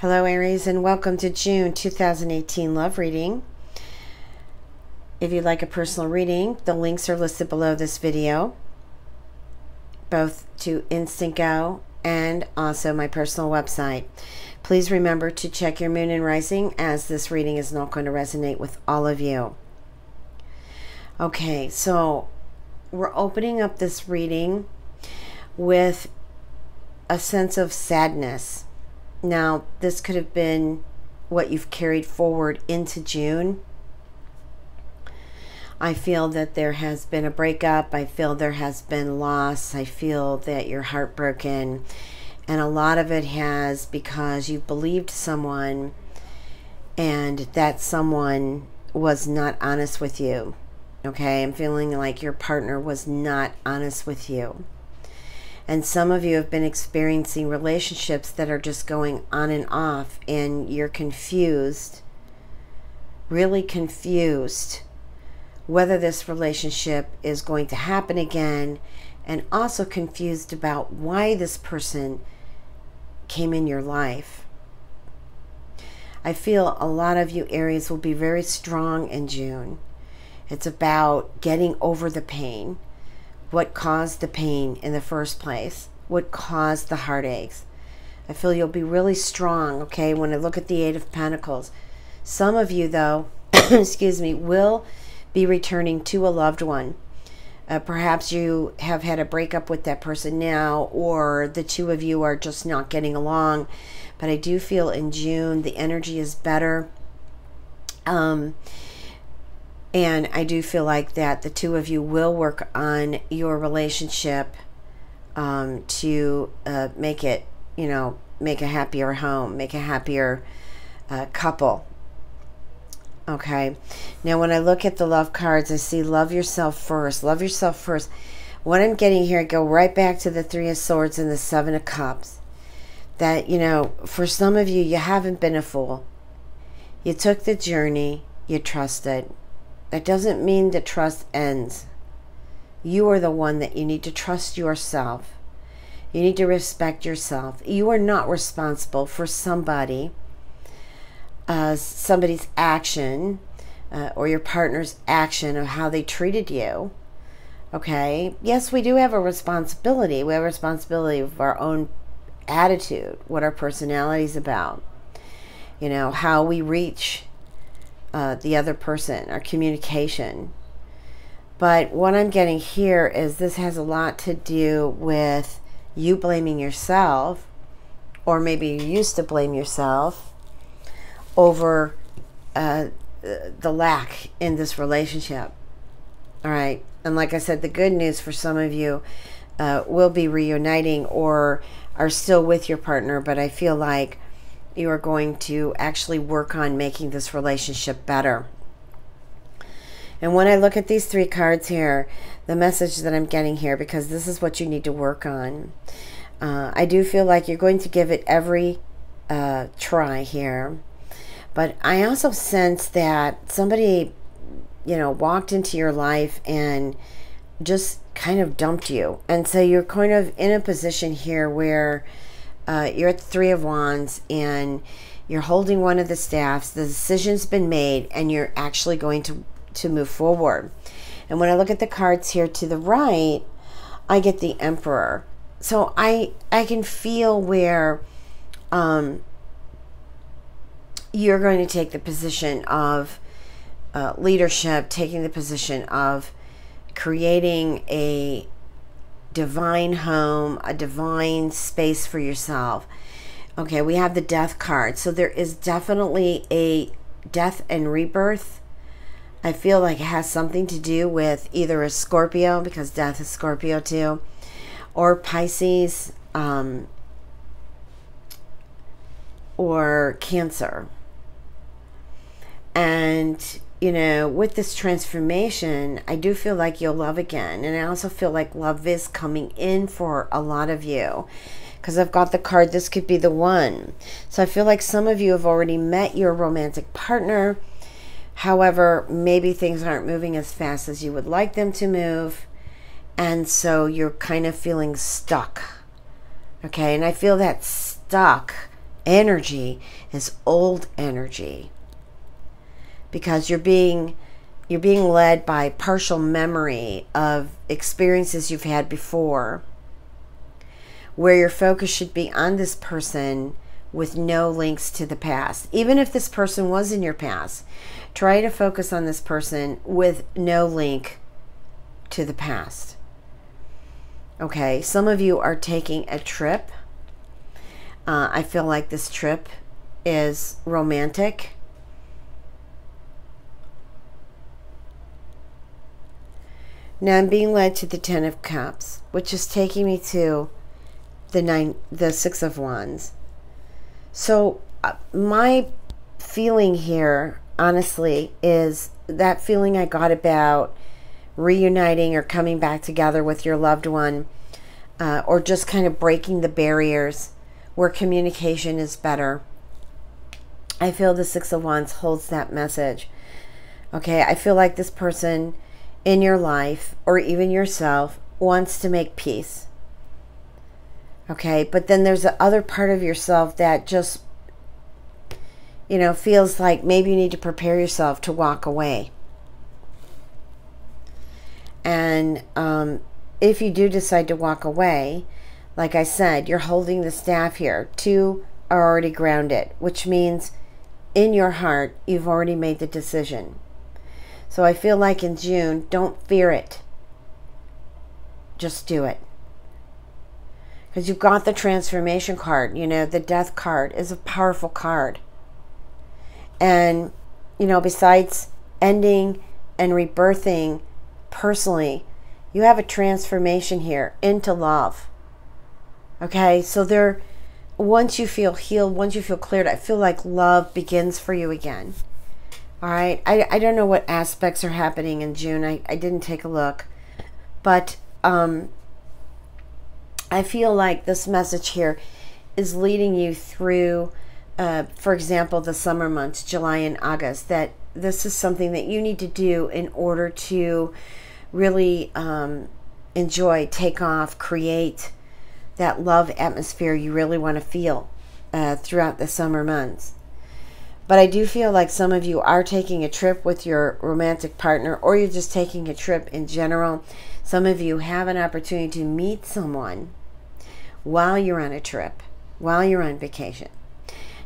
Hello Aries, and welcome to June 2018 love reading. If you'd like a personal reading, the links are listed below this video, both to Instant Go and also my personal website. Please remember to check your moon and rising, as this reading is not going to resonate with all of you. Okay, so we're opening up this reading with a sense of sadness. Now, this could have been what you've carried forward into June. I feel that there has been a breakup. I feel there has been loss. I feel that you're heartbroken. And a lot of it has because you've believed someone and that someone was not honest with you. Okay, I'm feeling like your partner was not honest with you. And some of you have been experiencing relationships that are just going on and off, and you're confused, really confused, whether this relationship is going to happen again, and also confused about why this person came in your life. I feel a lot of you Aries will be very strong in June. It's about getting over the pain. What caused the pain in the first place? What caused the heartaches? I feel you'll be really strong, okay, when I look at the Eight of Pentacles. Some of you, though, excuse me, will be returning to a loved one. Perhaps you have had a breakup with that person now, or the two of you are just not getting along. But I do feel in June the energy is better. And I do feel like that the two of you will work on your relationship to make it, make a happier home, make a happier couple. Okay. Now, when I look at the love cards, I see love yourself first. Love yourself first. What I'm getting here, I go right back to the Three of Swords and the Seven of Cups. That, for some of you, you haven't been a fool. You took the journey. You trusted. That doesn't mean that trust ends. You are the one that you need to trust yourself. You need to respect yourself. You are not responsible for somebody's action or your partner's action of how they treated you. Okay? Yes, we do have a responsibility. We have a responsibility of our own attitude, what our personality is about, how we reach the other person, our communication. But what I'm getting here is this has a lot to do with you blaming yourself, or maybe you used to blame yourself over the lack in this relationship. All right. And like I said, the good news for some of you will be reuniting or are still with your partner, but I feel like you are going to actually work on making this relationship better. And when I look at these three cards here, the message that I'm getting here, because this is what you need to work on, I do feel like you're going to give it every try here. But I also sense that somebody, walked into your life and just kind of dumped you. And so you're kind of in a position here where you're at the Three of Wands and you're holding one of the staffs. The decision's been made and you're actually going to move forward. And when I look at the cards here to the right, I get the Emperor. So I can feel where you're going to take the position of leadership, taking the position of creating a divine home, a divine space for yourself. Okay, we have the Death card. So there is definitely a death and rebirth. I feel like it has something to do with either a Scorpio, because death is Scorpio too, or Pisces, or Cancer. And with this transformation, I do feel like you'll love again. And I also feel like love is coming in for a lot of you, because I've got the card, this could be the one. So I feel like some of you have already met your romantic partner. However, maybe things aren't moving as fast as you would like them to move. And so you're kind of feeling stuck. Okay, and I feel that stuck energy is old energy, because you're being led by partial memory of experiences you've had before, where your focus should be on this person with no links to the past. Even if this person was in your past, try to focus on this person with no link to the past. Okay, some of you are taking a trip. I feel like this trip is romantic. Now I'm being led to the Ten of Cups, which is taking me to the Six of Wands. So my feeling here, honestly, is that feeling I got about reuniting or coming back together with your loved one, or just kind of breaking the barriers where communication is better. I feel the Six of Wands holds that message. Okay, I feel like this person in your life, or even yourself, wants to make peace. Okay, but then there's the other part of yourself that just, you know, feels like maybe you need to prepare yourself to walk away. And if you do decide to walk away, like I said, you're holding the staff here. Two are already grounded, which means in your heart, you've already made the decision. So I feel like in June, don't fear it. Just do it. Because you've got the transformation card. You know, the death card is a powerful card. And, you know, besides ending and rebirthing personally, you have a transformation here into love. Okay, so once you feel healed, once you feel cleared, I feel like love begins for you again. All right, I don't know what aspects are happening in June. I didn't take a look. But I feel like this message here is leading you through, for example, the summer months, July and August, that this is something that you need to do in order to really enjoy, take off, create that love atmosphere you really want to feel throughout the summer months. But I do feel like some of you are taking a trip with your romantic partner, or you're just taking a trip in general. Some of you have an opportunity to meet someone while you're on a trip, while you're on vacation.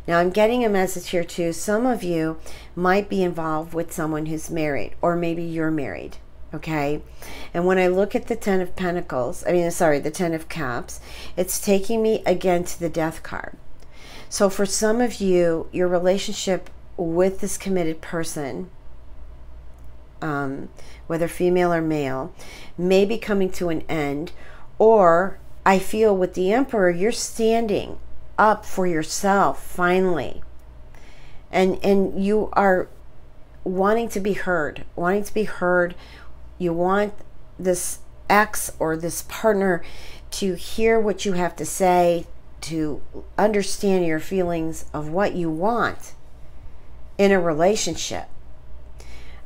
Now I'm getting a message here too. Some of you might be involved with someone who's married, or maybe you're married. Okay, and when I look at the Ten of Pentacles, the Ten of Cups, it's taking me again to the Death card. So for some of you, your relationship with this committed person, whether female or male, may be coming to an end. Or I feel with the Emperor, you're standing up for yourself finally. And you are wanting to be heard, You want this ex or this partner to hear what you have to say, to understand your feelings of what you want in a relationship.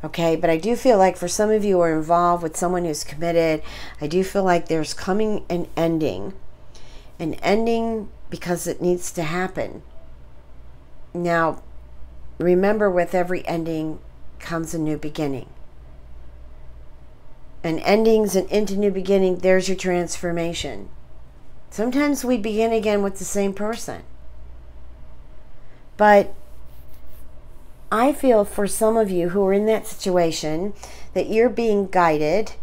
Okay, but I do feel like for some of you who are involved with someone who's committed, I do feel like there's coming an ending because it needs to happen. Now, remember, with every ending comes a new beginning. And endings and into new beginning, there's your transformation. Sometimes we begin again with the same person. But I feel for some of you who are in that situation that you're being guided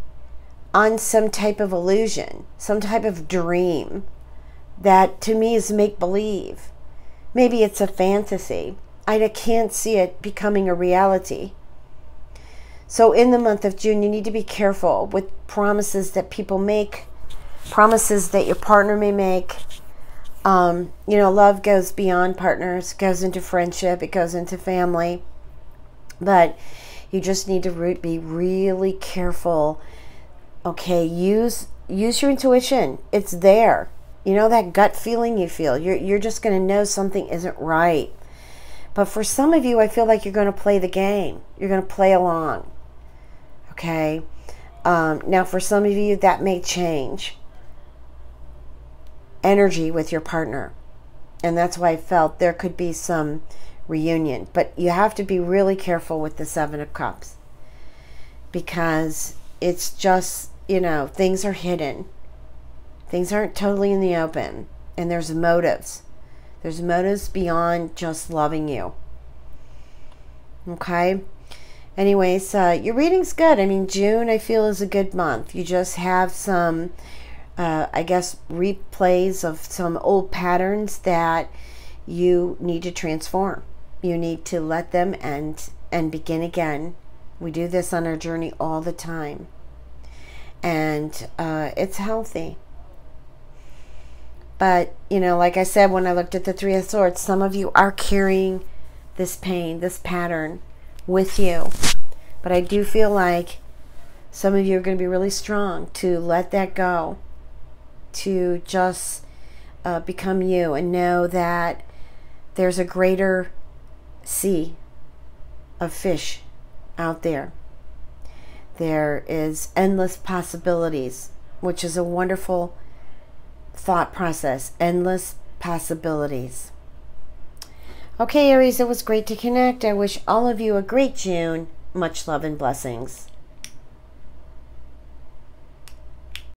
on some type of illusion, some type of dream that to me is make-believe. Maybe it's a fantasy. I can't see it becoming a reality. So in the month of June, you need to be careful with promises that people make, promises that your partner may make. You know, love goes beyond partners, goes into friendship, it goes into family. But you just need to be really careful. Okay, use your intuition. It's there. You know, that gut feeling you feel. You're just going to know something isn't right. But for some of you, I feel like you're going to play the game. You're going to play along. Okay? Now, for some of you, that may change energy with your partner. And that's why I felt there could be some reunion. But you have to be really careful with the Seven of Cups, because it's just, you know, things are hidden. Things aren't totally in the open. And there's motives. There's motives beyond just loving you. Okay? Anyways, your reading's good. I mean, June, I feel, is a good month. You just have some, I guess, replays of some old patterns that you need to transform. You need to let them end and begin again. We do this on our journey all the time. And it's healthy. But, you know, like I said, when I looked at the Three of Swords, some of you are carrying this pain, this pattern with you. But I do feel like some of you are going to be really strong to let that go, to just become you and know that there's a greater sea of fish out there. There is endless possibilities, which is a wonderful thought process. Endless possibilities. Okay, Aries, it was great to connect. I wish all of you a great June. Much love and blessings.